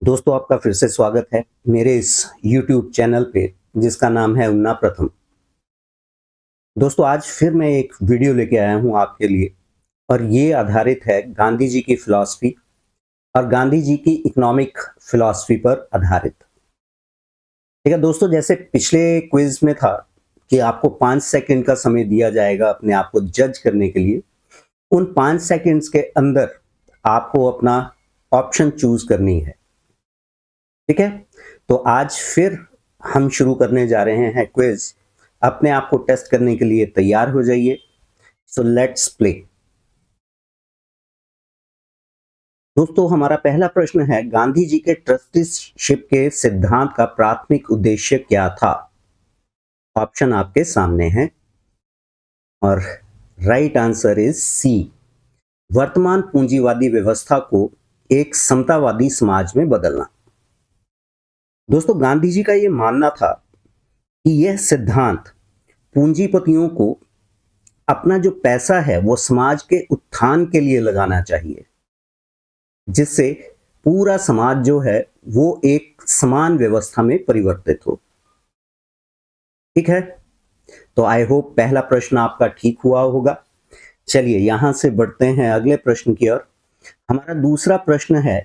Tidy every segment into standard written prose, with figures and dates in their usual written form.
दोस्तों, आपका फिर से स्वागत है मेरे इस YouTube चैनल पे जिसका नाम है उन्ना प्रथम। दोस्तों, आज फिर मैं एक वीडियो लेके आया हूँ आपके लिए और ये आधारित है गांधी जी की फिलॉसफी और गांधी जी की इकोनॉमिक फिलॉसफी पर आधारित। ठीक है दोस्तों, जैसे पिछले क्विज में था कि आपको 5 सेकंड का समय दिया जाएगा अपने आप को जज करने के लिए। उन 5 सेकंड्स के अंदर आपको अपना ऑप्शन चूज करनी है। ठीक है, तो आज फिर हम शुरू करने जा रहे हैं क्विज। अपने आप को टेस्ट करने के लिए तैयार हो जाइए। So let's play. दोस्तों, हमारा पहला प्रश्न है, गांधी जी के ट्रस्टीशिप के सिद्धांत का प्राथमिक उद्देश्य क्या था? ऑप्शन आपके सामने हैं और राइट आंसर इज सी, वर्तमान पूंजीवादी व्यवस्था को एक समतावादी समाज में बदलना। दोस्तों, गांधी जी का यह मानना था कि यह सिद्धांत पूंजीपतियों को अपना जो पैसा है वो समाज के उत्थान के लिए लगाना चाहिए, जिससे पूरा समाज जो है वो एक समान व्यवस्था में परिवर्तित हो। ठीक है, तो आई होप पहला प्रश्न आपका ठीक हुआ होगा। चलिए यहां से बढ़ते हैं अगले प्रश्न की ओर। हमारा दूसरा प्रश्न है,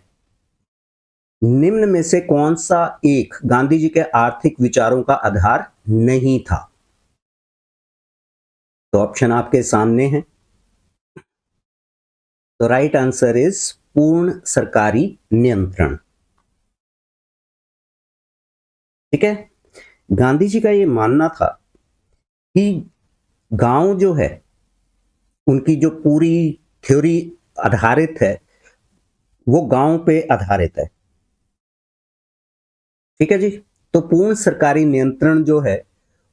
निम्न में से कौन सा एक गांधी जी के आर्थिक विचारों का आधार नहीं था? तो ऑप्शन आपके सामने हैं। तो राइट आंसर इज पूर्ण सरकारी नियंत्रण। ठीक है, गांधी जी का यह मानना था कि गांव जो है, उनकी जो पूरी थ्योरी आधारित है वो गांव पे आधारित है। ठीक है जी, तो पूर्ण सरकारी नियंत्रण जो है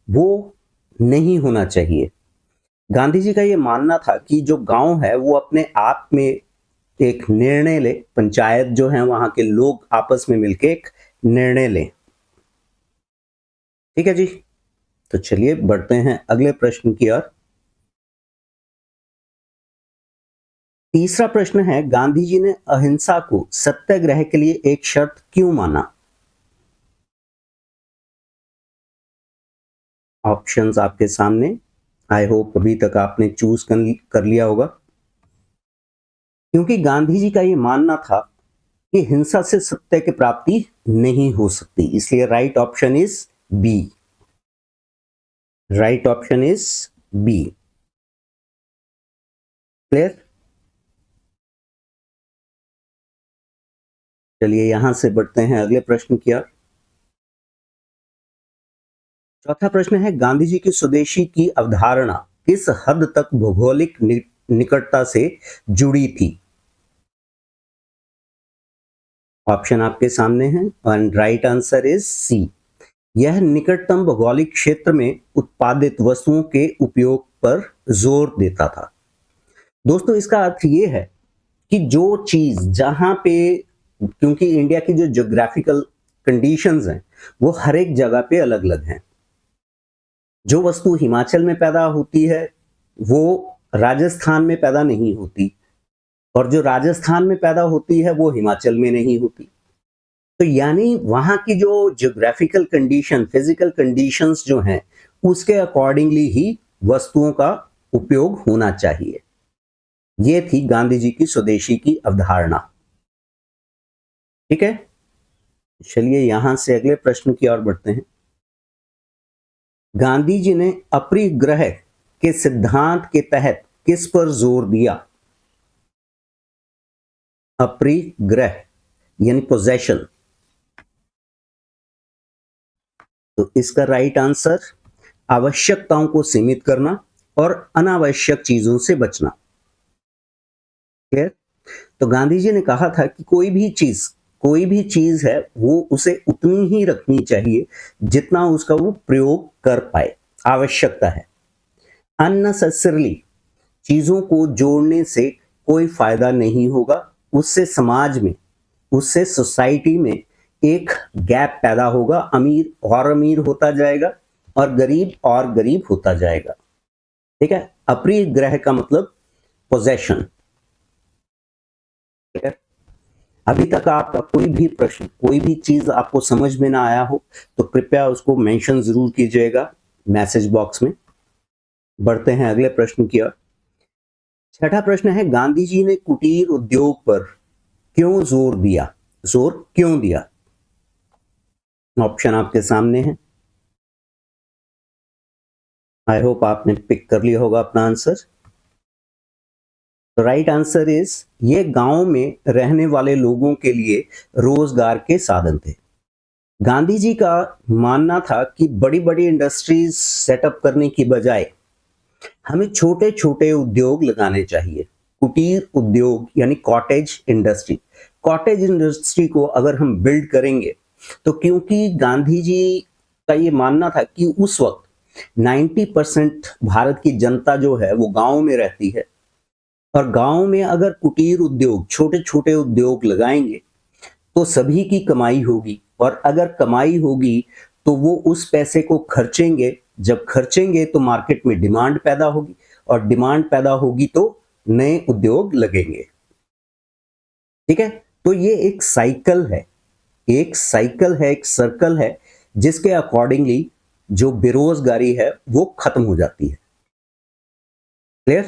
वो नहीं होना चाहिए। गांधी जी का ये मानना था कि जो गांव है वो अपने आप में एक निर्णय ले, पंचायत जो है वहां के लोग आपस में मिलकर एक निर्णय लें। ठीक है जी, तो चलिए बढ़ते हैं अगले प्रश्न की ओर। तीसरा प्रश्न है, गांधी जी ने अहिंसा को सत्याग्रह के लिए एक शर्त क्यों माना? ऑप्शंस आपके सामने। आई होप अभी तक आपने चूज कर लिया होगा। क्योंकि गांधी जी का यह मानना था कि हिंसा से सत्य की प्राप्ति नहीं हो सकती, इसलिए right option is B. Right option is B. Clear? चलिए यहां से बढ़ते हैं अगले प्रश्न की ओर। चौथा प्रश्न है, गांधी जी की स्वदेशी की अवधारणा किस हद तक भौगोलिक निकटता से जुड़ी थी? ऑप्शन आपके सामने है और राइट आंसर इज सी, यह निकटतम भौगोलिक क्षेत्र में उत्पादित वस्तुओं के उपयोग पर जोर देता था। दोस्तों, इसका अर्थ यह है कि जो चीज जहां पे, क्योंकि इंडिया की जो ज्योग्राफिकल कंडीशंस हैं वो हर एक जगह पे अलग अलग हैं। जो वस्तु हिमाचल में पैदा होती है वो राजस्थान में पैदा नहीं होती, और जो राजस्थान में पैदा होती है वो हिमाचल में नहीं होती। तो यानी वहां की जो ज्योग्राफिकल कंडीशन, फिजिकल कंडीशंस जो हैं, उसके अकॉर्डिंगली ही वस्तुओं का उपयोग होना चाहिए। ये थी गांधी जी की स्वदेशी की अवधारणा। ठीक है, चलिए यहां से अगले प्रश्न की ओर बढ़ते हैं। गांधी जी ने अपरिग्रह के सिद्धांत के तहत किस पर जोर दिया? अपरिग्रह यानी पोजेशन। तो इसका राइट आंसर, आवश्यकताओं को सीमित करना और अनावश्यक चीजों से बचना। क्लियर? तो गांधी जी ने कहा था कि कोई भी चीज है वो उसे उतनी ही रखनी चाहिए जितना उसका वो प्रयोग कर पाए, आवश्यकता है। अननेसेसरली चीजों को जोड़ने से कोई फायदा नहीं होगा, उससे समाज में, उससे सोसाइटी में एक गैप पैदा होगा, अमीर और अमीर होता जाएगा और गरीब होता जाएगा। ठीक है, अपरिग्रह का मतलब पोजेशन। अभी तक आपका कोई भी प्रश्न, कोई भी चीज आपको समझ में ना आया हो तो कृपया उसको मेंशन जरूर कीजिएगा मैसेज बॉक्स में। बढ़ते हैं अगले प्रश्न की ओर। छठा प्रश्न है, गांधी जी ने कुटीर उद्योग पर क्यों जोर दिया? जोर क्यों दिया? ऑप्शन आपके सामने है। आई होप आपने पिक कर लिया होगा अपना आंसर। राइट आंसर इज, ये गांव में रहने वाले लोगों के लिए रोजगार के साधन थे। गांधी जी का मानना था कि बड़ी बड़ी इंडस्ट्रीज सेटअप करने की बजाय हमें छोटे छोटे उद्योग लगाने चाहिए। कुटीर उद्योग यानी कॉटेज इंडस्ट्री। कॉटेज इंडस्ट्री को अगर हम बिल्ड करेंगे तो, क्योंकि गांधी जी का ये मानना था कि उस वक्त 90% भारत की जनता जो है वो गांव में रहती है, और गांव में अगर कुटीर उद्योग, छोटे छोटे उद्योग लगाएंगे तो सभी की कमाई होगी, और अगर कमाई होगी तो वो उस पैसे को खर्चेंगे। जब खर्चेंगे तो मार्केट में डिमांड पैदा होगी, और डिमांड पैदा होगी तो नए उद्योग लगेंगे। ठीक है, तो ये एक साइकिल है, एक साइकिल है, एक सर्कल है, जिसके अकॉर्डिंगली जो बेरोजगारी है वो खत्म हो जाती है। क्लियर?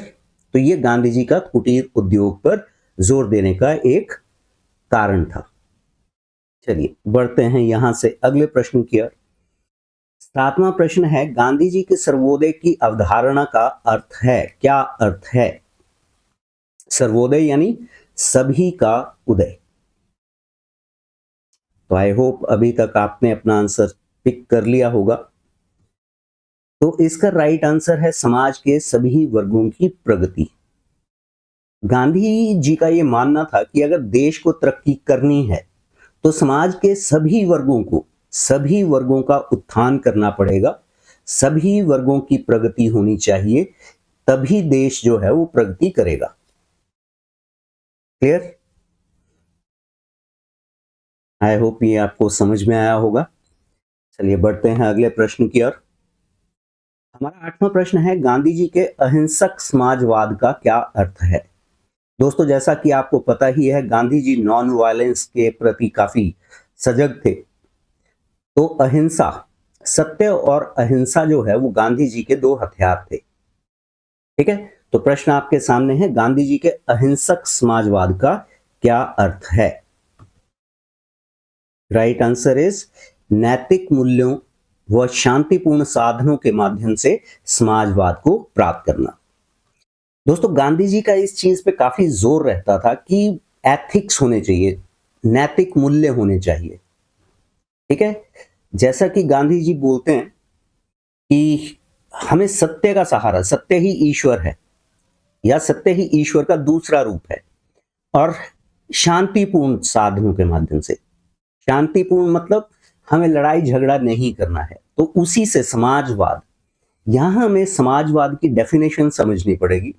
तो ये गांधी जी का कुटीर उद्योग पर जोर देने का एक कारण था। चलिए बढ़ते हैं यहां से अगले प्रश्न की ओर। सातवां प्रश्न है, गांधी जी के सर्वोदय की अवधारणा का अर्थ है, क्या अर्थ है? सर्वोदय यानी सभी का उदय। तो आई होप अभी तक आपने अपना आंसर पिक कर लिया होगा। तो इसका राइट आंसर है समाज के सभी वर्गों की प्रगति। गांधी जी का यह मानना था कि अगर देश को तरक्की करनी है तो समाज के सभी वर्गों को, सभी वर्गों का उत्थान करना पड़ेगा, सभी वर्गों की प्रगति होनी चाहिए, तभी देश जो है वो प्रगति करेगा। क्लियर? आई होप ये आपको समझ में आया होगा। चलिए बढ़ते हैं अगले प्रश्न की ओर। हमारा आठवां प्रश्न है, गांधी जी के अहिंसक समाजवाद का क्या अर्थ है? दोस्तों जैसा कि आपको पता ही है, गांधी जी नॉन वायलेंस के प्रति काफी सजग थे। तो अहिंसा, सत्य और अहिंसा जो है वो गांधी जी के दो हथियार थे। ठीक है, तो प्रश्न आपके सामने है, गांधी जी के अहिंसक समाजवाद का क्या अर्थ है? राइट आंसर इज, नैतिक मूल्यों व शांतिपूर्ण साधनों के माध्यम से समाजवाद को प्राप्त करना। दोस्तों गांधी जी का इस चीज पे काफी जोर रहता था कि एथिक्स होने चाहिए, नैतिक मूल्य होने चाहिए। ठीक है, जैसा कि गांधी जी बोलते हैं कि हमें सत्य का सहारा, सत्य ही ईश्वर है, या सत्य ही ईश्वर का दूसरा रूप है, और शांतिपूर्ण साधनों के माध्यम से। शांतिपूर्ण मतलब हमें लड़ाई झगड़ा नहीं करना है। तो उसी से समाजवाद, यहां हमें समाजवाद की डेफिनेशन समझनी पड़ेगी।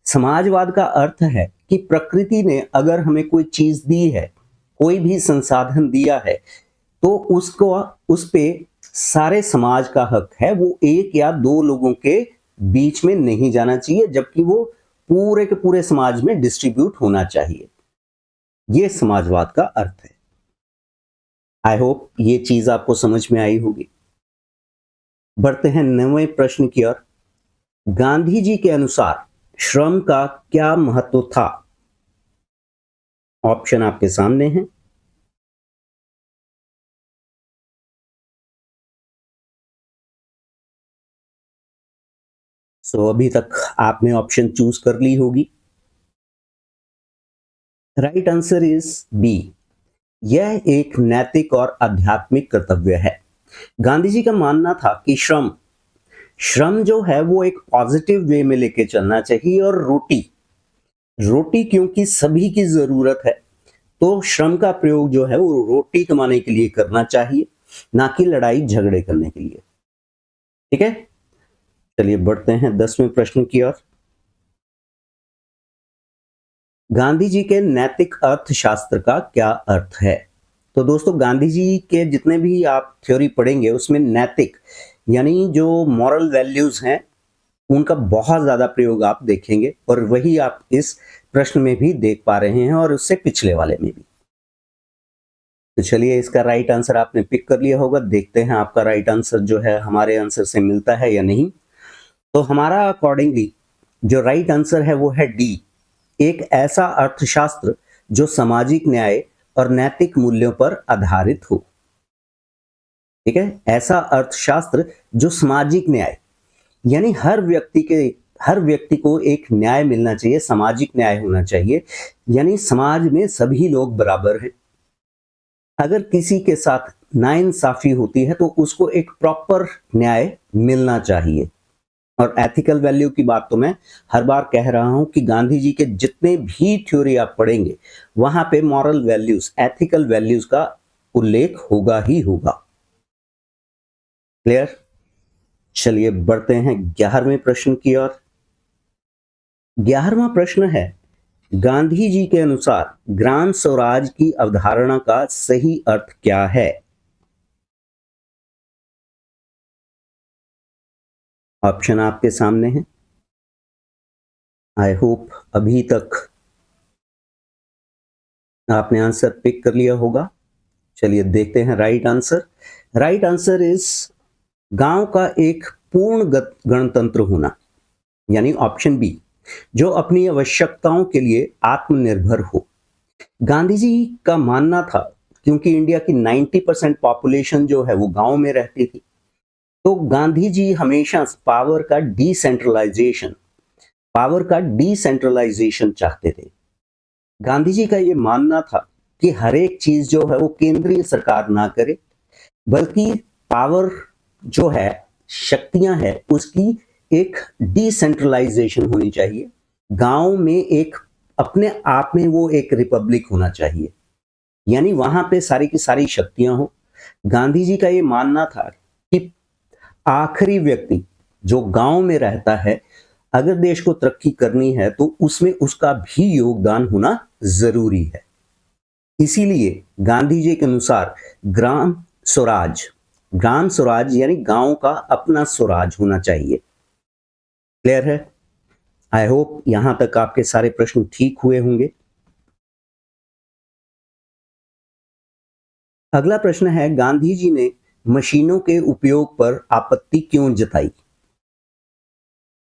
समाजवाद का अर्थ है कि प्रकृति ने अगर हमें कोई चीज दी है, कोई भी संसाधन दिया है, तो उसको, उस पे सारे समाज का हक है, वो एक या दो लोगों के बीच में नहीं जाना चाहिए, जबकि वो पूरे के पूरे समाज में डिस्ट्रीब्यूट होना चाहिए। ये समाजवाद का अर्थ है। आई होप ये चीज आपको समझ में आई होगी। बढ़ते हैं 9वें प्रश्न की ओर। गांधी जी के अनुसार श्रम का क्या महत्व था? ऑप्शन आपके सामने हैं। सो अभी तक आपने ऑप्शन चूज कर ली होगी। राइट आंसर इज बी, यह एक नैतिक और आध्यात्मिक कर्तव्य है। गांधी जी का मानना था कि श्रम, श्रम जो है वो एक पॉजिटिव वे में लेके चलना चाहिए, और रोटी, रोटी क्योंकि सभी की जरूरत है, तो श्रम का प्रयोग जो है वो रोटी कमाने के लिए करना चाहिए, ना कि लड़ाई झगड़े करने के लिए। ठीक है, चलिए बढ़ते हैं 10वें प्रश्न की ओर। गांधी जी के नैतिक अर्थशास्त्र का क्या अर्थ है? तो दोस्तों गांधी जी के जितने भी आप थ्योरी पढ़ेंगे उसमें नैतिक यानी जो मॉरल वैल्यूज हैं उनका बहुत ज्यादा प्रयोग आप देखेंगे, और वही आप इस प्रश्न में भी देख पा रहे हैं और उससे पिछले वाले में भी। तो चलिए, इसका राइट आंसर आपने पिक कर लिया होगा। देखते हैं आपका राइट आंसर जो है हमारे आंसर से मिलता है या नहीं। तो हमारा अकॉर्डिंगली जो राइट आंसर है वो है डी, एक ऐसा अर्थशास्त्र जो सामाजिक न्याय और नैतिक मूल्यों पर आधारित हो। ठीक है, ऐसा अर्थशास्त्र जो सामाजिक न्याय, यानी हर व्यक्ति को एक न्याय मिलना चाहिए, सामाजिक न्याय होना चाहिए, यानी समाज में सभी लोग बराबर हैं। अगर किसी के साथ नाइंसाफी होती है तो उसको एक प्रॉपर न्याय मिलना चाहिए। और एथिकल वैल्यू की बात तो मैं हर बार कह रहा हूं कि गांधी जी के जितने भी थ्योरी आप पढ़ेंगे वहां पे मॉरल वैल्यूज, एथिकल वैल्यूज का उल्लेख होगा ही होगा। क्लियर? चलिए बढ़ते हैं 11वें प्रश्न की ओर। 11वां प्रश्न है, गांधी जी के अनुसार ग्राम स्वराज की अवधारणा का सही अर्थ क्या है? ऑप्शन आपके सामने है। आई होप अभी तक आपने आंसर पिक कर लिया होगा। चलिए देखते हैं right answer. Right answer is गांव का एक पूर्ण गणतंत्र होना, यानी ऑप्शन बी, जो अपनी आवश्यकताओं के लिए आत्मनिर्भर हो। गांधी जी का मानना था, क्योंकि इंडिया की 90% पॉपुलेशन जो है वो गांव में रहती थी, तो गांधी जी हमेशा पावर का डिसेंट्रलाइजेशन चाहते थे। गांधी जी का ये मानना था कि हर एक चीज जो है वो केंद्रीय सरकार ना करे, बल्कि पावर जो है, शक्तियां है, उसकी एक डिसेंट्रलाइजेशन होनी चाहिए। गांव में एक अपने आप में वो एक रिपब्लिक होना चाहिए, यानी वहां पे सारी की सारी शक्तियां हो। गांधी जी का ये मानना था कि आखिरी व्यक्ति जो गांव में रहता है, अगर देश को तरक्की करनी है तो उसमें उसका भी योगदान होना जरूरी है। इसीलिए गांधी जी के अनुसार ग्राम स्वराज यानी गांव का अपना स्वराज होना चाहिए। क्लियर है? आई होप यहां तक आपके सारे प्रश्न ठीक हुए होंगे। अगला प्रश्न है, गांधी जी ने मशीनों के उपयोग पर आपत्ति क्यों जताई?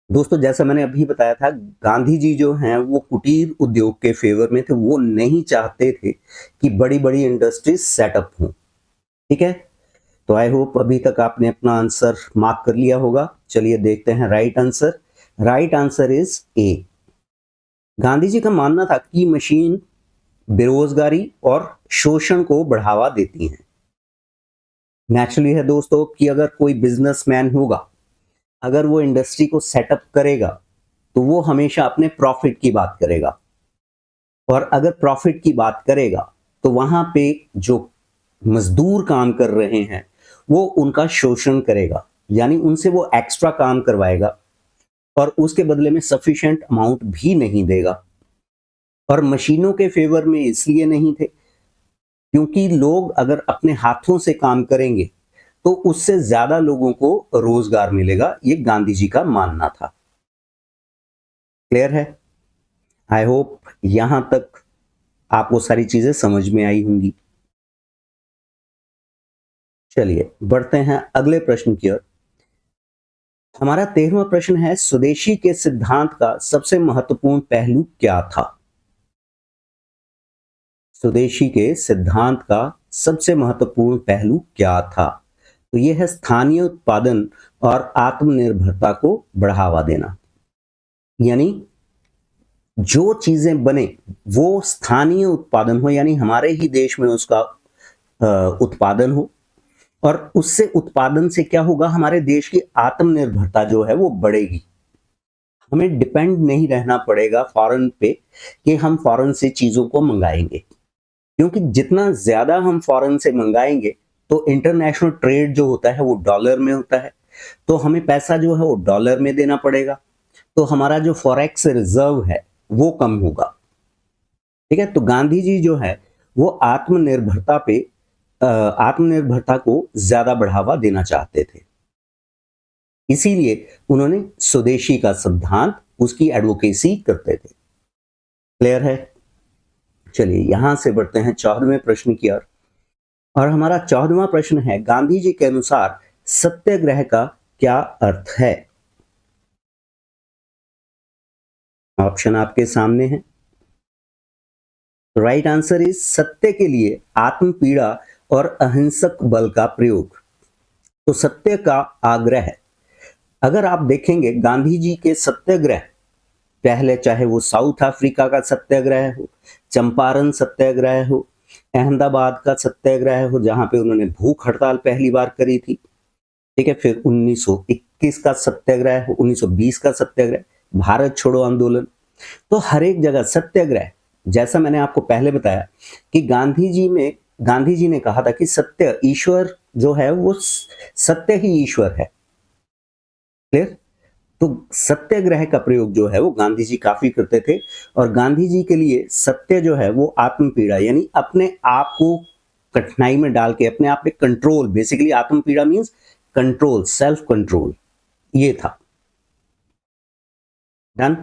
दोस्तों, जैसा मैंने अभी बताया था, गांधी जी जो हैं वो कुटीर उद्योग के फेवर में थे। वो नहीं चाहते थे कि बड़ी बड़ी इंडस्ट्रीज सेटअप हों। ठीक है, तो आई होप अभी तक आपने अपना आंसर मार्क कर लिया होगा। चलिए देखते हैं right answer. Right answer is A. Gandhi ji का मानना था कि मशीन बेरोजगारी और शोषण को बढ़ावा देती हैं। नेचुरली है दोस्तों कि अगर कोई बिजनेसमैन होगा, अगर वो इंडस्ट्री को सेटअप करेगा तो वो हमेशा अपने प्रॉफिट की बात करेगा, और अगर प्रॉफिट की बात करेगा तो वहां पे जो मजदूर काम कर रहे हैं वो उनका शोषण करेगा, यानी उनसे वो एक्स्ट्रा काम करवाएगा और उसके बदले में सफिशिएंट अमाउंट भी नहीं देगा। और मशीनों के फेवर में इसलिए नहीं थे क्योंकि लोग अगर अपने हाथों से काम करेंगे तो उससे ज्यादा लोगों को रोजगार मिलेगा। ये गांधी जी का मानना था। क्लियर है? आई होप यहां तक आपको सारी चीजें समझ में आई होंगी। चलिए बढ़ते हैं अगले प्रश्न की ओर। हमारा 13वां प्रश्न है, स्वदेशी के सिद्धांत का सबसे महत्वपूर्ण पहलू क्या था? स्वदेशी के सिद्धांत का सबसे महत्वपूर्ण पहलू क्या था? तो यह है स्थानीय उत्पादन और आत्मनिर्भरता को बढ़ावा देना, यानी जो चीजें बने वो स्थानीय उत्पादन हो, यानी हमारे ही देश में उसका उत्पादन हो, और उससे उत्पादन से क्या होगा, हमारे देश की आत्मनिर्भरता जो है वो बढ़ेगी। हमें डिपेंड नहीं रहना पड़ेगा फॉरेन पे कि हम फॉरेन से चीजों को मंगाएंगे, क्योंकि जितना ज्यादा हम फॉरेन से मंगाएंगे तो इंटरनेशनल ट्रेड जो होता है वो डॉलर में होता है, तो हमें पैसा जो है वो डॉलर में देना पड़ेगा, तो हमारा जो फॉरेक्स रिजर्व है वो कम होगा। ठीक है, तो गांधी जी जो है वो आत्मनिर्भरता को ज्यादा बढ़ावा देना चाहते थे, इसीलिए उन्होंने स्वदेशी का सिद्धांत, उसकी एडवोकेसी करते थे। क्लियर है? चलिए यहां से बढ़ते हैं 14वें प्रश्न की ओर। और हमारा 14वां प्रश्न है, गांधी जी के अनुसार सत्याग्रह का क्या अर्थ है? ऑप्शन आपके सामने है। राइट आंसर इज सत्य के लिए आत्म पीड़ा और अहिंसक बल का प्रयोग। तो सत्य का आग्रह है। अगर आप देखेंगे गांधी जी के सत्याग्रह, पहले चाहे वो साउथ अफ्रीका का सत्याग्रह हो, चंपारण सत्याग्रह हो, अहमदाबाद का सत्याग्रह हो जहां पे उन्होंने भूख हड़ताल पहली बार करी थी, ठीक है, फिर 1921 का सत्याग्रह हो, 1920 का सत्याग्रह, भारत छोड़ो आंदोलन, तो हर एक जगह सत्याग्रह। जैसा मैंने आपको पहले बताया कि गांधी जी ने कहा था कि सत्य, ईश्वर जो है वो सत्य ही ईश्वर है। क्लियर? तो सत्याग्रह का प्रयोग जो है वो गांधी जी काफी करते थे, और गांधी जी के लिए सत्य जो है वो आत्म पीड़ा, यानी अपने आप को कठिनाई में डाल के अपने आप पे कंट्रोल, बेसिकली आत्म पीड़ा मीन्स कंट्रोल, सेल्फ कंट्रोल, ये था। डन।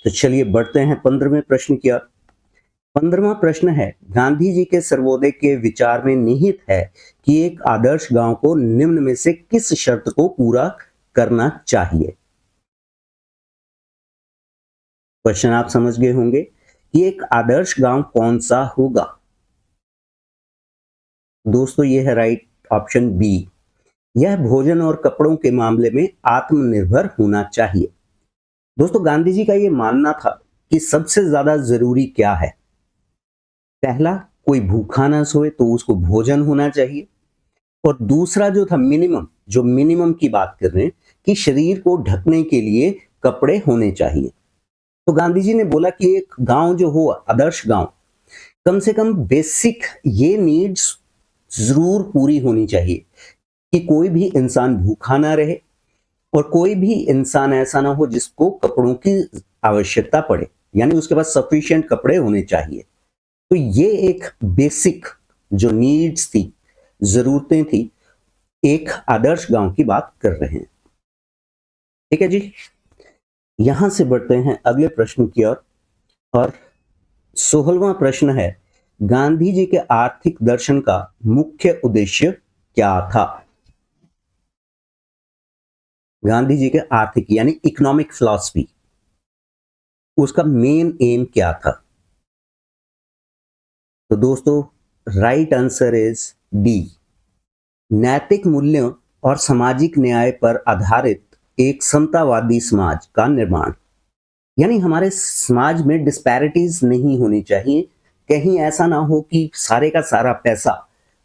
तो चलिए बढ़ते हैं 15वें प्रश्न की ओर। 15वां प्रश्न है, गांधी जी के सर्वोदय के विचार में निहित है कि एक आदर्श गांव को निम्न में से किस शर्त को पूरा करना चाहिए? क्वेश्चन आप समझ गए होंगे कि एक आदर्श गांव कौन सा होगा। दोस्तों ये है राइट ऑप्शन बी, यह भोजन और कपड़ों के मामले में आत्मनिर्भर होना चाहिए। दोस्तों गांधी जी का ये मानना था कि सबसे ज्यादा जरूरी क्या है? पहला, कोई भूखा ना सोए तो उसको भोजन होना चाहिए, और दूसरा जो था मिनिमम, जो मिनिमम की बात कर रहे हैं कि शरीर को ढकने के लिए कपड़े होने चाहिए। तो गांधी जी ने बोला कि एक गांव जो हो, आदर्श गांव, कम से कम बेसिक ये नीड्स जरूर पूरी होनी चाहिए कि कोई भी इंसान भूखा ना रहे और कोई भी इंसान ऐसा ना हो जिसको कपड़ों की आवश्यकता पड़े, यानी उसके पास सफिशिएंट कपड़े होने चाहिए। तो ये एक बेसिक जो नीड्स थी, जरूरतें थी, एक आदर्श गांव की बात कर रहे हैं। ठीक है जी। यहां से बढ़ते हैं अगले प्रश्न की ओर, और 16वां प्रश्न है, गांधी जी के आर्थिक दर्शन का मुख्य उद्देश्य क्या था? गांधी जी के आर्थिक यानी इकोनॉमिक फिलॉसफी, उसका मेन एम क्या था? तो दोस्तों राइट आंसर इज डी, नैतिक मूल्यों और सामाजिक न्याय पर आधारित एक समतावादी समाज का निर्माण। यानी हमारे समाज में डिस्पैरिटीज नहीं होनी चाहिए, कहीं ऐसा ना हो कि सारे का सारा पैसा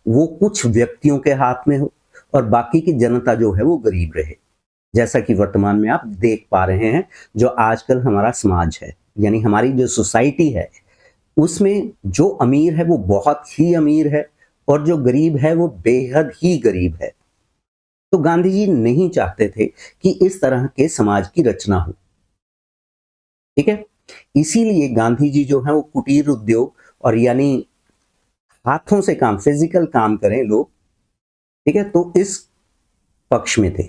वो कुछ व्यक्तियों के हाथ में हो और बाकी की जनता जो है वो गरीब रहे, जैसा कि वर्तमान में आप देख पा रहे हैं जो आजकल हमारा समाज है, यानी हमारी जो सोसाइटी है उसमें जो अमीर है वो बहुत ही अमीर है और जो गरीब है वो बेहद ही गरीब है। तो गांधी जी नहीं चाहते थे कि इस तरह के समाज की रचना हो। ठीक है, इसीलिए गांधी जी जो है वो कुटीर उद्योग, और यानी हाथों से काम, फिजिकल काम करें लोग, ठीक है, तो इस पक्ष में थे।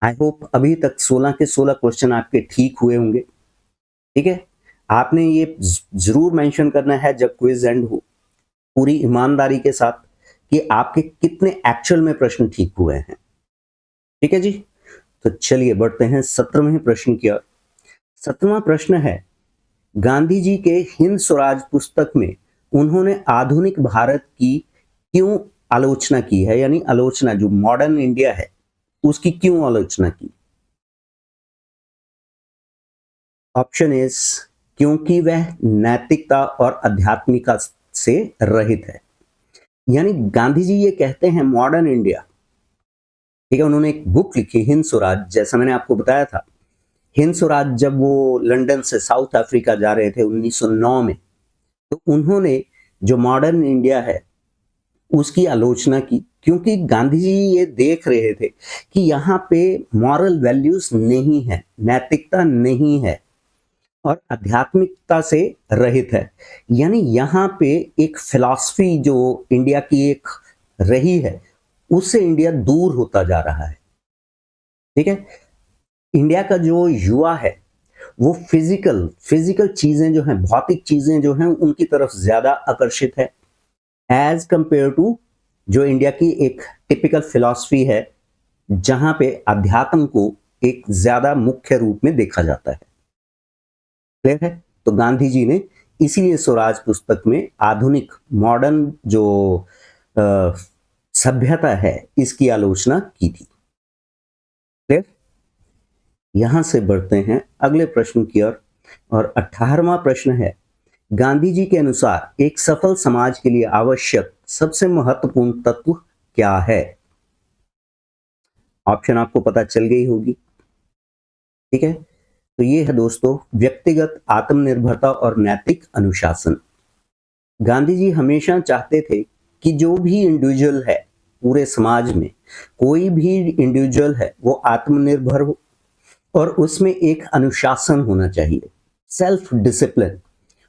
आई होप अभी तक 16 के 16 क्वेश्चन आपके ठीक हुए होंगे। ठीक है, आपने ये जरूर मेंशन करना है जब क्विज एंड हो, पूरी ईमानदारी के साथ, कि आपके कितने एक्चुअल में प्रश्न ठीक हुए हैं। ठीक है जी। तो चलिए बढ़ते हैं 17वें प्रश्न की ओर। 17वां प्रश्न है, गांधी जी के हिंद स्वराज पुस्तक में उन्होंने आधुनिक भारत की क्यों आलोचना की है, यानी आलोचना जो मॉडर्न इंडिया है उसकी क्यों आलोचना की? ऑप्शन इज, क्योंकि वह नैतिकता और आध्यात्मिकता से रहित है। यानी गांधी जी ये कहते हैं मॉडर्न इंडिया, ठीक है, उन्होंने एक बुक लिखी हिंद स्वराज, जैसा मैंने आपको बताया था, हिंद स्वराज जब वो लंदन से साउथ अफ्रीका जा रहे थे 1909 में, तो उन्होंने जो मॉडर्न इंडिया है उसकी आलोचना की, क्योंकि गांधी जी ये देख रहे थे कि यहाँ पे मॉरल वैल्यूज नहीं है, नैतिकता नहीं है और आध्यात्मिकता से रहित है। यानी यहाँ पे एक फिलॉसफी जो इंडिया की एक रही है उससे इंडिया दूर होता जा रहा है। ठीक है, इंडिया का जो युवा है वो फिजिकल चीजें जो हैं, भौतिक चीजें जो हैं उनकी तरफ ज्यादा आकर्षित है, एज कंपेयर टू जो इंडिया की एक टिपिकल फिलॉसफी है, जहां पे अध्यात्म को एक ज्यादा मुख्य रूप में देखा जाता है। क्लियर है? तो गांधी जी ने इसीलिए स्वराज पुस्तक में आधुनिक मॉडर्न जो सभ्यता है इसकी आलोचना की थी। क्लियर? यहां से बढ़ते हैं अगले प्रश्न की ओर, और 18वां प्रश्न है, गांधी जी के अनुसार एक सफल समाज के लिए आवश्यक सबसे महत्वपूर्ण तत्व क्या है? ऑप्शन आपको पता चल गई होगी। ठीक है, तो ये है दोस्तों, व्यक्तिगत आत्मनिर्भरता और नैतिक अनुशासन। गांधी जी हमेशा चाहते थे कि जो भी इंडिविजुअल है पूरे समाज में, कोई भी इंडिविजुअल है वो आत्मनिर्भर हो और उसमें एक अनुशासन होना चाहिए, सेल्फ डिसिप्लिन।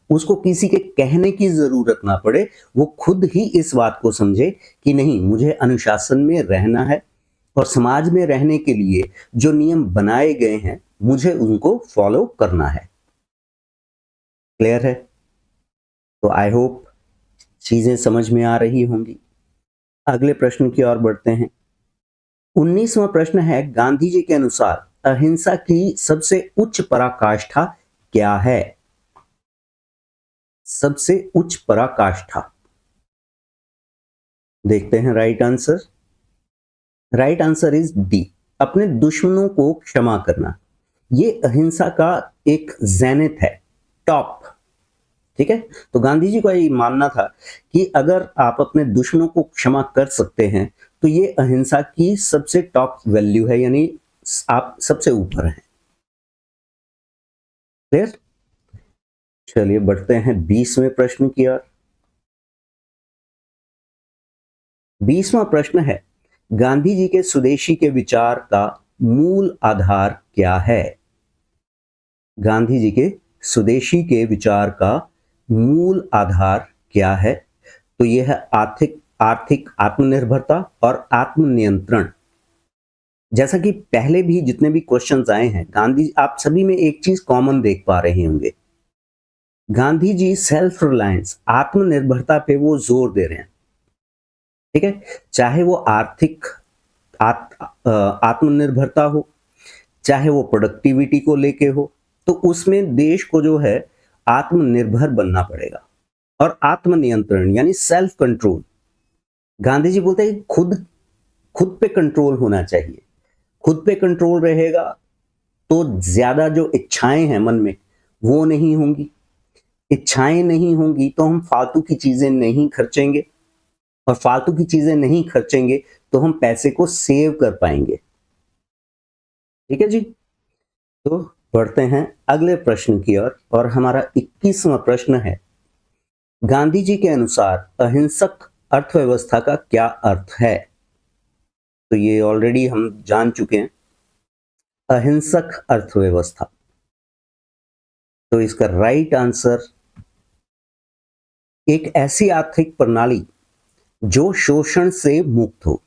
उसको किसी के कहने की जरूरत ना पड़े, वो खुद ही इस बात को समझे कि नहीं, मुझे अनुशासन में रहना है और समाज में रहने के लिए जो नियम बनाए गए हैं मुझे उनको फॉलो करना है। क्लियर है? तो आई होप चीजें समझ में आ रही होंगी। अगले प्रश्न की ओर बढ़ते हैं। 19वां प्रश्न है, गांधी जी के अनुसार अहिंसा की सबसे उच्च पराकाष्ठा क्या है? सबसे उच्च पराकाष्ठा, देखते हैं right answer. Right answer is D, अपने दुश्मनों को क्षमा करना। ये अहिंसा का एक ज़ेनिथ है, टॉप। ठीक है, तो गांधी जी का ये मानना था कि अगर आप अपने दुश्मनों को क्षमा कर सकते हैं तो ये अहिंसा की सबसे टॉप वैल्यू है, यानी आप सबसे ऊपर हैं। क्लियर? चलिए बढ़ते हैं 20वें प्रश्न की ओर। 20वां प्रश्न है, गांधी जी के स्वदेशी के विचार का मूल आधार क्या है? गांधी जी के स्वदेशी के विचार का मूल आधार क्या है? तो यह है आर्थिक आर्थिक आत्मनिर्भरता और आत्मनियंत्रण। जैसा कि पहले भी जितने भी क्वेश्चंस आए हैं, गांधी, आप सभी में एक चीज कॉमन देख पा रहे होंगे, गांधी जी सेल्फ रिलायंस, आत्मनिर्भरता पे वो जोर दे रहे हैं। ठीक है, चाहे वो आर्थिक आत्मनिर्भरता हो, चाहे वो प्रोडक्टिविटी को लेके हो, तो उसमें देश को जो है आत्मनिर्भर बनना पड़ेगा। और आत्मनियंत्रण यानी सेल्फ कंट्रोल, गांधी जी बोलते हैं खुद खुद पे कंट्रोल होना चाहिए। खुद पे कंट्रोल रहेगा तो ज्यादा जो इच्छाएं हैं मन में वो नहीं होंगी, इच्छाएं नहीं होंगी तो हम फालतू की चीजें नहीं खर्चेंगे, और फालतू की चीजें नहीं खर्चेंगे तो हम पैसे को सेव कर पाएंगे। ठीक है जी, तो बढ़ते हैं अगले प्रश्न की ओर, और हमारा 21वां प्रश्न है, गांधी जी के अनुसार अहिंसक अर्थव्यवस्था का क्या अर्थ है? तो ये ऑलरेडी हम जान चुके हैं, अहिंसक अर्थव्यवस्था। तो इसका राइट आंसर, एक ऐसी आर्थिक प्रणाली जो शोषण से मुक्त हो।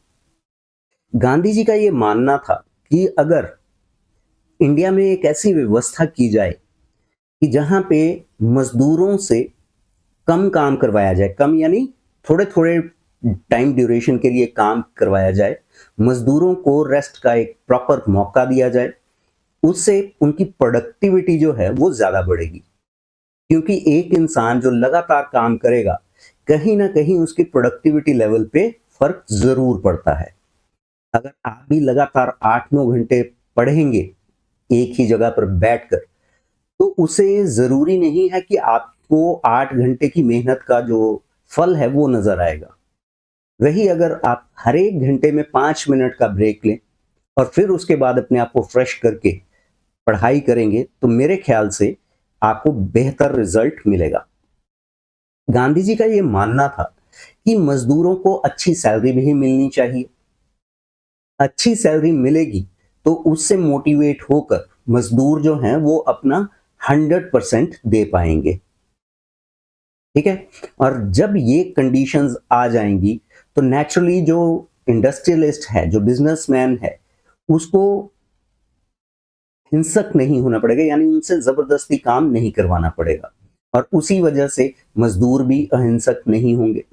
गांधी जी का यह मानना था कि अगर इंडिया में एक ऐसी व्यवस्था की जाए कि जहां पे मजदूरों से कम काम करवाया जाए, कम यानी थोड़े थोड़े टाइम ड्यूरेशन के लिए काम करवाया जाए, मजदूरों को रेस्ट का एक प्रॉपर मौका दिया जाए, उससे उनकी प्रोडक्टिविटी जो है वो ज्यादा बढ़ेगी। क्योंकि एक इंसान जो लगातार काम करेगा, कहीं ना कहीं उसकी प्रोडक्टिविटी लेवल पे फर्क जरूर पड़ता है। अगर आप भी लगातार 8-9 घंटे पढ़ेंगे एक ही जगह पर बैठकर, तो उसे जरूरी नहीं है कि आपको 8 घंटे की मेहनत का जो फल है वो नजर आएगा। वही अगर आप हर एक घंटे में 5 मिनट का ब्रेक लें और फिर उसके बाद अपने आप को फ्रेश करके पढ़ाई करेंगे, तो मेरे ख्याल से आपको बेहतर रिजल्ट मिलेगा। गांधी जी का यह मानना था कि मजदूरों को अच्छी सैलरी भी मिलनी चाहिए। अच्छी सैलरी मिलेगी तो उससे मोटिवेट होकर मजदूर जो हैं वो अपना 100% दे पाएंगे। ठीक है, और जब ये कंडीशंस आ जाएंगी तो नेचुरली जो इंडस्ट्रियलिस्ट है, जो बिजनेसमैन है, उसको हिंसक नहीं होना पड़ेगा, यानी उनसे जबरदस्ती काम नहीं करवाना पड़ेगा, और उसी वजह से मजदूर भी अहिंसक नहीं होंगे।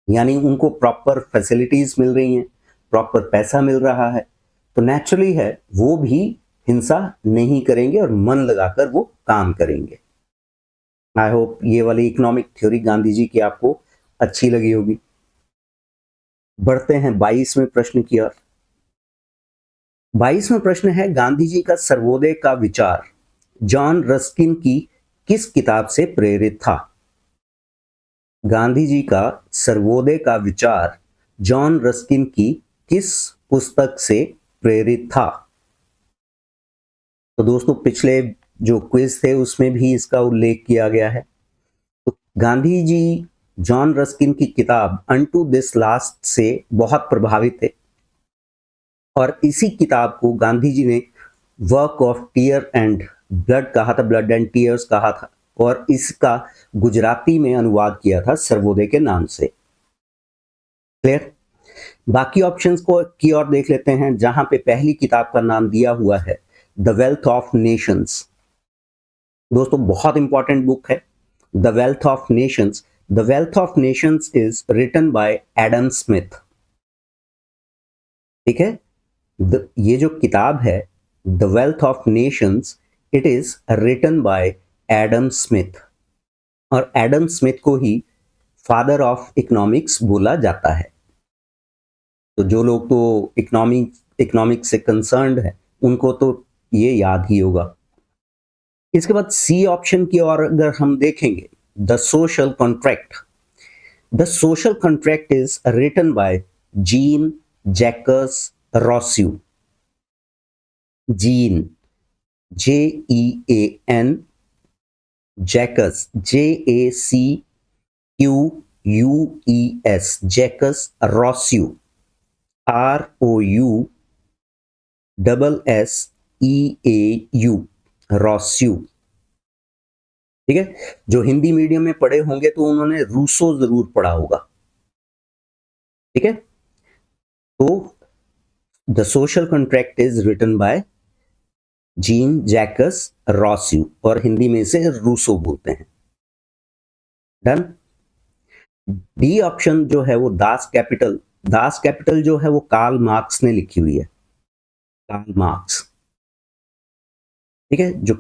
यानी उनको प्रॉपर फैसिलिटीज मिल रही हैं, प्रॉपर पैसा मिल रहा है, तो नेचुरली है वो भी हिंसा नहीं करेंगे और मन लगाकर वो काम करेंगे। आई होप ये वाली इकोनॉमिक थ्योरी गांधी जी की आपको अच्छी लगी होगी। बढ़ते हैं 22वें प्रश्न की ओर। 22वां प्रश्न है, गांधी जी का सर्वोदय का विचार जॉन रस्किन की किस किताब से प्रेरित था? गांधी जी का सर्वोदय का विचार जॉन रस्किन की किस पुस्तक से प्रेरित था? तो दोस्तों पिछले जो क्विज थे उसमें भी इसका उल्लेख किया गया है। तो गांधी जी जॉन रस्किन की किताब अनटू दिस लास्ट से बहुत प्रभावित थे और इसी किताब को गांधी जी ने work of tear and blood कहा था, ब्लड एंड टीयर्स कहा था, और इसका गुजराती में अनुवाद किया था सर्वोदय के नाम से। क्लियर? बाकी ऑप्शंस को की ओर देख लेते हैं, जहां पे पहली किताब का नाम दिया हुआ है द वेल्थ ऑफ नेशंस। दोस्तों बहुत इंपॉर्टेंट बुक है the wealth of nations. The wealth of nations is written by Adam Smith. ठीक है, ये जो किताब है the wealth of nations, it is written by Adam Smith, और एडम स्मिथ को ही फादर ऑफ इकोनॉमिक्स बोला जाता है। तो जो लोग तो इकोनॉमिक्स से कंसर्न्ड है उनको तो ये याद ही होगा। इसके बाद सी ऑप्शन की ओर अगर हम देखेंगे, the social contract. The social contract is written by Jean Jacques Rousseau. Jean JEAN, Jacques JACQUES, Jacques Rousseau ROUSSEAU, Rousseau. ठीक है, जो हिंदी मीडियम में पढ़े होंगे तो उन्होंने रूसो जरूर पढ़ा होगा। ठीक है, तो the social contract is written by Jean Jacques Rousseau, और हिंदी में इसे रूसो बोलते हैं। डन। डी ऑप्शन जो है वो दास कैपिटल। दास कैपिटल जो है वो कार्ल मार्क्स ने लिखी हुई है, कार्ल मार्क्स। ठीक है, जो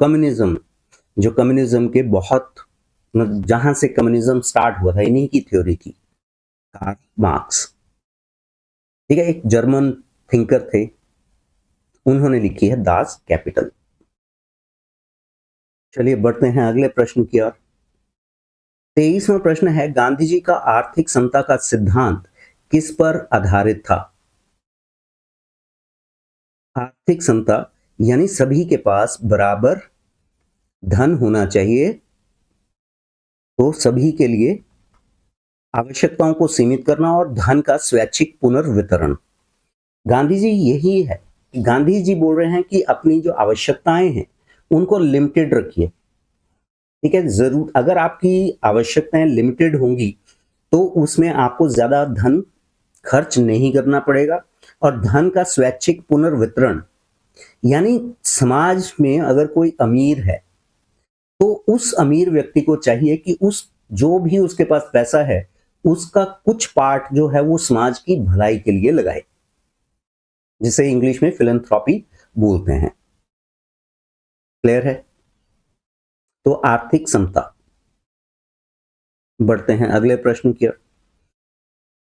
कम्युनिज्म के बहुत, जहां से कम्युनिज्म स्टार्ट हुआ था इन्हीं की थ्योरी थी, कार्ल मार्क्स। ठीक है, एक जर्मन थिंकर थे, उन्होंने लिखी है दास कैपिटल। चलिए बढ़ते हैं अगले प्रश्न की ओर। 23वां प्रश्न है, गांधी जी का आर्थिक समता का सिद्धांत किस पर आधारित था? आर्थिक समता यानी सभी के पास बराबर धन होना चाहिए, तो सभी के लिए आवश्यकताओं को सीमित करना और धन का स्वैच्छिक पुनर्वितरण। गांधी जी यही है, गांधी जी बोल रहे हैं कि अपनी जो आवश्यकताएं हैं उनको लिमिटेड रखिए। ठीक है, जरूर अगर आपकी आवश्यकताएं लिमिटेड होंगी तो उसमें आपको ज्यादा धन खर्च नहीं करना पड़ेगा, और धन का स्वैच्छिक पुनर्वितरण यानी समाज में अगर कोई अमीर है तो उस अमीर व्यक्ति को चाहिए कि उस जो भी उसके पास पैसा है उसका कुछ पार्ट जो है वो समाज की भलाई के लिए लगाए, जिसे इंग्लिश में फिलैंथ्रोपी बोलते हैं। क्लियर है? तो आर्थिक समता। बढ़ते हैं अगले प्रश्न की ओर।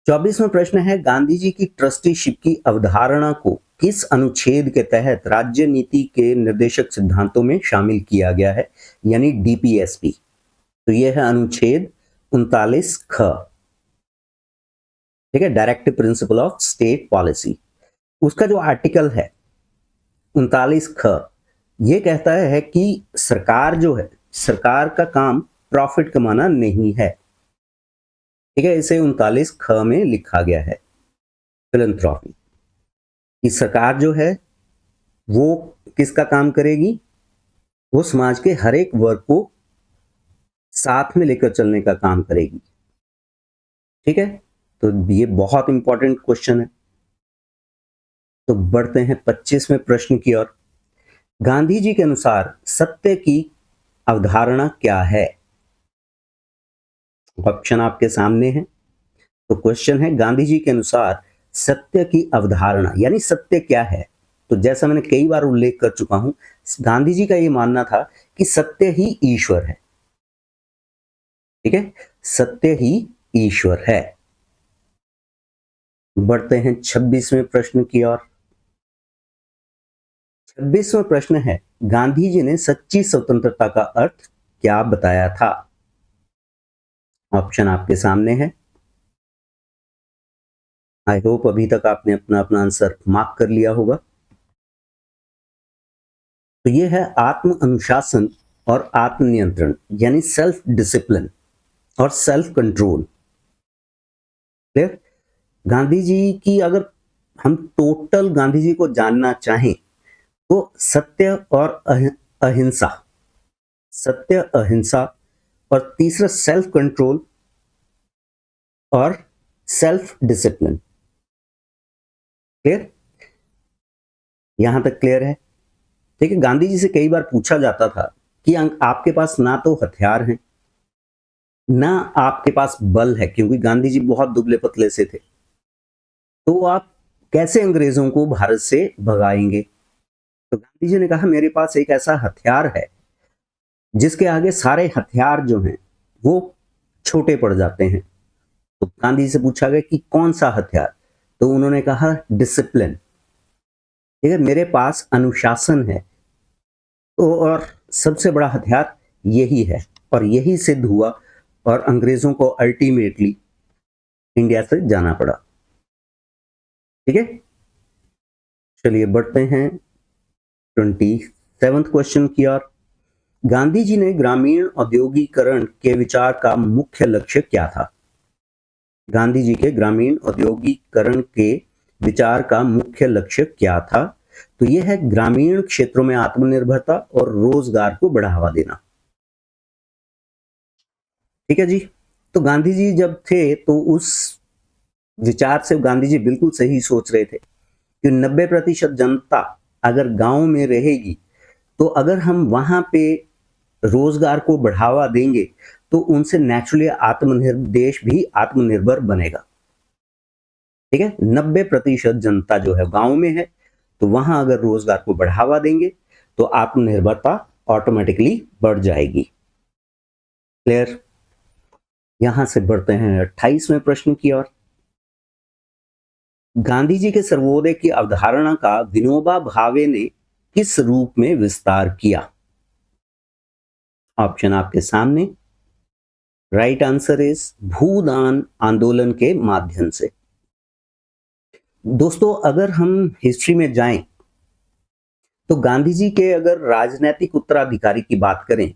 24वां प्रश्न है, गांधी जी की ट्रस्टीशिप की अवधारणा को किस अनुच्छेद के तहत राज्य नीति के निर्देशक सिद्धांतों में शामिल किया गया है, यानी DPSP? तो यह है अनुच्छेद 39 ख। ठीक है, directive principle of state policy. उसका जो आर्टिकल है 39 ख, ये कहता है कि सरकार जो है, सरकार का काम प्रॉफिट कमाना नहीं है। ठीक है, इसे 39 ख में लिखा गया है, फिलैंथ्रोपी। कि सरकार जो है वो किसका काम करेगी? वो समाज के हर एक वर्ग को साथ में लेकर चलने का काम करेगी। ठीक है, तो ये बहुत इंपॉर्टेंट क्वेश्चन है। तो बढ़ते हैं 25वें प्रश्न की ओर। गांधी जी के अनुसार सत्य की अवधारणा क्या है? ऑप्शन आपके सामने है। तो क्वेश्चन है, गांधी जी के अनुसार सत्य की अवधारणा यानी सत्य क्या है? तो जैसा मैंने कई बार उल्लेख कर चुका हूं, गांधी जी का यह मानना था कि सत्य ही ईश्वर है। ठीक है, सत्य ही ईश्वर है। बढ़ते हैं 26वें प्रश्न की ओर। 26वां प्रश्न है, गांधी जी ने सच्ची स्वतंत्रता का अर्थ क्या बताया था? ऑप्शन आपके सामने है। आई होप अभी तक आपने अपना अपना आंसर मार्क कर लिया होगा। तो ये है आत्म अनुशासन और आत्मनियंत्रण यानी सेल्फ डिसिप्लिन और self control. Clear? Gandhi ji की अगर हम टोटल गांधी जी को जानना चाहें तो सत्य और अहिंसा, सत्य अहिंसा, और तीसरा सेल्फ कंट्रोल और सेल्फ डिसिप्लिन। क्लियर? यहां तक क्लियर है? ठीक है, गांधी जी से कई बार पूछा जाता था कि आपके पास ना तो हथियार हैं ना आपके पास बल है, क्योंकि गांधी जी बहुत दुबले पतले से थे, तो आप कैसे अंग्रेजों को भारत से भगाएंगे? तो गांधी जी ने कहा, मेरे पास एक ऐसा हथियार है जिसके आगे सारे हथियार जो हैं वो छोटे पड़ जाते हैं। तो गांधी जी से पूछा गया कि कौन सा हथियार? तो उन्होंने कहा डिसिप्लिन। ठीक है, मेरे पास अनुशासन है। तो और सबसे बड़ा हथियार यही है, और यही सिद्ध हुआ और अंग्रेजों को अल्टीमेटली इंडिया से जाना पड़ा। ठीक है, चलिए बढ़ते हैं 27वें क्वेश्चन की ओर। गांधी जी ने ग्रामीण औद्योगिकरण के विचार का मुख्य लक्ष्य क्या था? गांधी जी के ग्रामीण औद्योगिकरण के विचार का मुख्य लक्ष्य क्या था? तो यह है ग्रामीण क्षेत्रों में आत्मनिर्भरता और रोजगार को बढ़ावा देना। ठीक है जी, तो गांधी जी जब थे तो उस विचार से गांधी जी बिल्कुल सही सोच रहे थे कि 90% जनता अगर गांव में रहेगी तो अगर हम वहां पे रोजगार को बढ़ावा देंगे तो उनसे नेचुरली आत्मनिर्भर देश भी आत्मनिर्भर बनेगा। ठीक है, 90% जनता जो है गांव में है, तो वहां अगर रोजगार को बढ़ावा देंगे तो आत्मनिर्भरता ऑटोमेटिकली बढ़ जाएगी। क्लियर? यहां से बढ़ते हैं 28वें प्रश्न की ओर। गांधी जी के सर्वोदय की अवधारणा का विनोबा भावे ने किस रूप में विस्तार किया? ऑप्शन आपके सामने। राइट आंसर इज भूदान आंदोलन के माध्यम से। दोस्तों, अगर हम हिस्ट्री में जाएं तो गांधी जी के अगर राजनैतिक उत्तराधिकारी की बात करें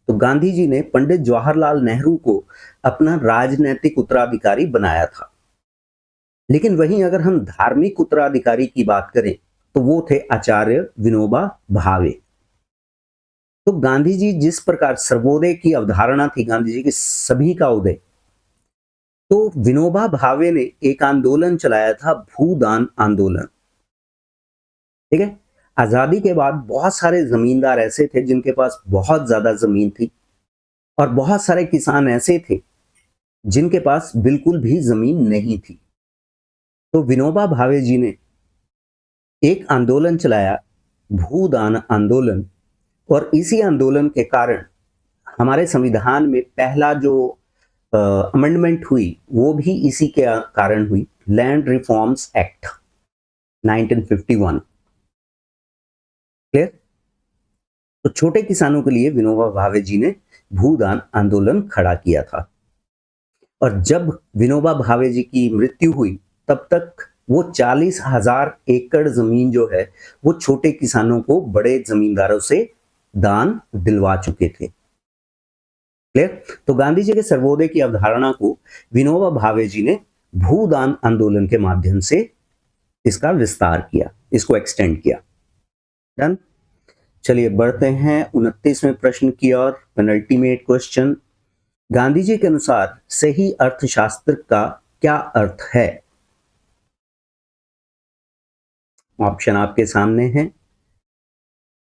तो गांधी जी ने पंडित जवाहरलाल नेहरू को अपना राजनैतिक उत्तराधिकारी बनाया था। लेकिन वहीं अगर हम धार्मिक उत्तराधिकारी की बात करें तो वो थे आचार्य विनोबा भावे। तो गांधी जी जिस प्रकार सर्वोदय की अवधारणा थी गांधी जी की सभी का उदय, तो विनोबा भावे ने एक आंदोलन चलाया था, भूदान आंदोलन। ठीक है, आजादी के बाद बहुत सारे जमींदार ऐसे थे जिनके पास बहुत ज्यादा जमीन थी और बहुत सारे किसान ऐसे थे जिनके पास बिल्कुल भी जमीन नहीं थी। तो विनोबा भावे जी ने एक आंदोलन चलाया, भूदान आंदोलन, और इसी आंदोलन के कारण हमारे संविधान में पहला जो अमेंडमेंट हुई वो भी इसी के कारण हुई, लैंड रिफॉर्म्स एक्ट 1951। क्लियर? तो छोटे किसानों के लिए विनोबा भावे जी ने भूदान आंदोलन खड़ा किया था, और जब विनोबा भावे जी की मृत्यु हुई तब तक वो 40,000 एकड़ जमीन जो है वो छोटे किसानों को बड़े जमींदारों से दान दिलवा चुके थे। क्लियर? तो गांधी जी के सर्वोदय की अवधारणा को विनोबा भावे जी ने भूदान आंदोलन के माध्यम से इसका विस्तार किया, इसको एक्सटेंड किया। डन? चलिए बढ़ते हैं 29वें प्रश्न की ओर, पेनल्टीमेट क्वेश्चन। गांधी जी के अनुसार सही अर्थशास्त्र का क्या अर्थ है? ऑप्शन आपके सामने है।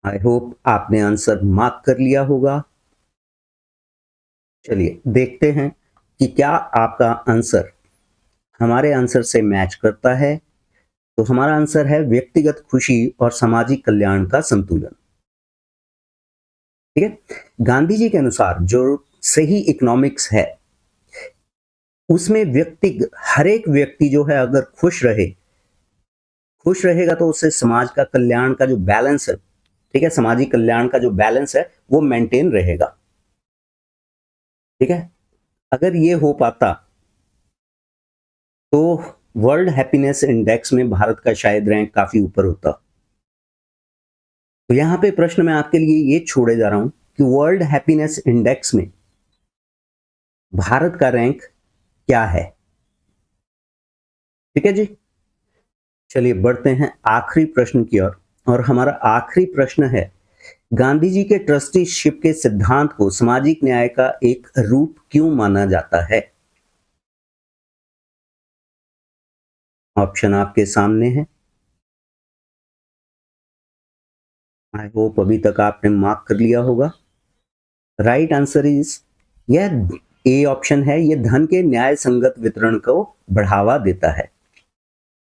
आई होप आपने आंसर मार्क कर लिया होगा। चलिए देखते हैं कि क्या आपका आंसर हमारे आंसर से मैच करता है, तो हमारा आंसर है व्यक्तिगत खुशी और सामाजिक कल्याण का संतुलन। ठीक है, गांधी जी के अनुसार जो सही इकोनॉमिक्स है उसमें हर एक व्यक्ति जो है अगर खुश रहेगा तो उससे समाज का कल्याण का जो बैलेंस है, ठीक है, सामाजिक कल्याण का जो बैलेंस है वो मेंटेन रहेगा। ठीक है, अगर ये हो पाता तो वर्ल्ड हैप्पीनेस इंडेक्स में भारत का शायद रैंक काफी ऊपर होता। तो यहां पे प्रश्न मैं आपके लिए ये छोड़े जा रहा हूं कि वर्ल्ड हैप्पीनेस इंडेक्स में भारत का रैंक क्या है। ठीक है जी, चलिए बढ़ते हैं आखिरी प्रश्न की ओर। और हमारा आखिरी प्रश्न है, गांधी जी के ट्रस्टीशिप के सिद्धांत को सामाजिक न्याय का एक रूप क्यों माना जाता है। ऑप्शन आपके सामने है। आई होप अभी तक आपने मार्क कर लिया होगा। राइट आंसर इज, यह ए ऑप्शन है, यह धन के न्याय संगत वितरण को बढ़ावा देता है।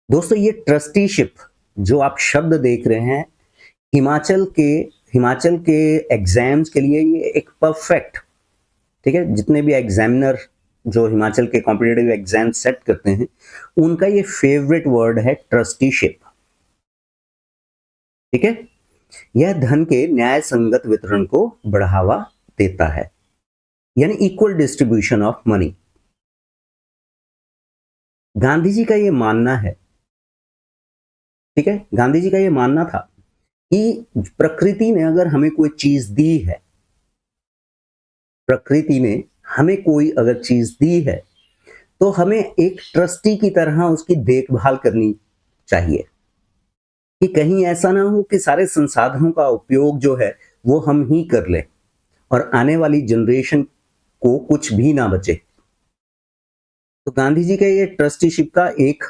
दोस्तों ये ट्रस्टीशिप जो आप शब्द देख रहे हैं, हिमाचल के एग्जाम्स के लिए ये एक परफेक्ट, ठीक है, जितने भी एग्जामिनर जो हिमाचल के कॉम्पिटिटिव एग्जाम सेट करते हैं उनका ये फेवरेट वर्ड है ट्रस्टीशिप। ठीक है, यह धन के न्याय संगत वितरण को बढ़ावा देता है, यानी equal distribution of money. Gandhi ji का ये मानना है, ठीक है, गांधी जी का ये मानना था कि प्रकृति ने अगर हमें कोई चीज दी है, प्रकृति ने हमें कोई अगर चीज दी है तो हमें एक ट्रस्टी की तरह उसकी देखभाल करनी चाहिए कि कहीं ऐसा ना हो कि सारे संसाधनों का उपयोग जो है वो हम ही कर लें और आने वाली जनरेशन को कुछ भी ना बचे। तो गांधी जी के ये ट्रस्टीशिप का एक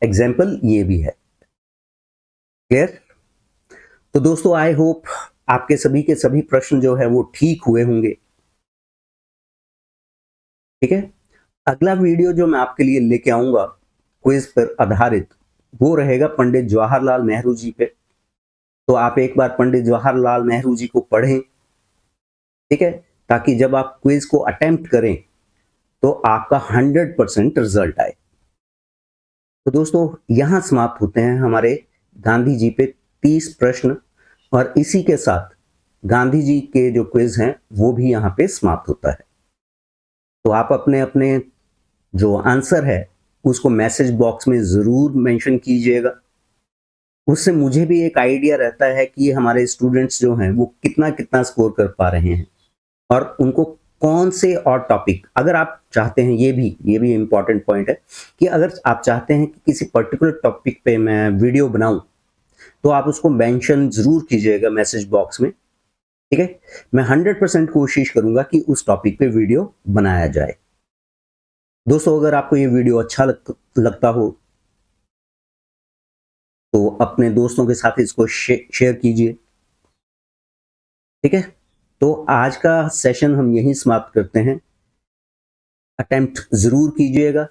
एग्जाम्पल ये भी है। क्लियर? तो दोस्तों आई होप आपके सभी के सभी प्रश्न जो है वो ठीक हुए होंगे। ठीक है, अगला वीडियो जो मैं आपके लिए लेके आऊंगा क्विज पर आधारित, वो रहेगा पंडित जवाहरलाल नेहरू जी पे। तो आप एक बार पंडित जवाहरलाल नेहरू जी को पढ़ें, ठीक है, ताकि जब आप क्विज को अटेम्प्ट करें तो आपका 100% रिजल्ट आए। तो दोस्तों यहां समाप्त होते हैं हमारे गांधी जी पे 30 प्रश्न, और इसी के साथ गांधी जी के जो क्विज हैं वो भी यहाँ पे समाप्त होता है। तो आप अपने अपने जो आंसर है उसको मैसेज बॉक्स में जरूर मेंशन कीजिएगा। उससे मुझे भी एक आइडिया रहता है कि हमारे स्टूडेंट्स जो हैं वो कितना कितना स्कोर कर पा रहे हैं और उनको कौन से और टॉपिक, अगर आप चाहते हैं, ये भी इंपॉर्टेंट पॉइंट है कि अगर आप चाहते हैं कि किसी पर्टिकुलर टॉपिक पे मैं वीडियो बनाऊं तो आप उसको मेंशन जरूर कीजिएगा मैसेज बॉक्स में। ठीक है, मैं 100% कोशिश करूंगा कि उस टॉपिक पे वीडियो बनाया जाए। दोस्तों अगर आपको ये वीडियो अच्छा लगता हो तो अपने दोस्तों के साथ इसको शेयर कीजिए। ठीक है, तो आज का सेशन हम यहीं समाप्त करते हैं। अटेम्प्ट जरूर कीजिएगा,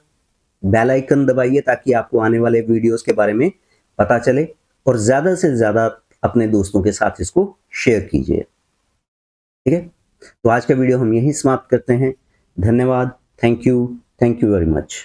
बेल आइकन दबाइए ताकि आपको आने वाले वीडियोस के बारे में पता चले, और ज्यादा से ज्यादा अपने दोस्तों के साथ इसको शेयर कीजिए। ठीक है, तो आज का वीडियो हम यहीं समाप्त करते हैं। धन्यवाद, थैंक यू वेरी मच।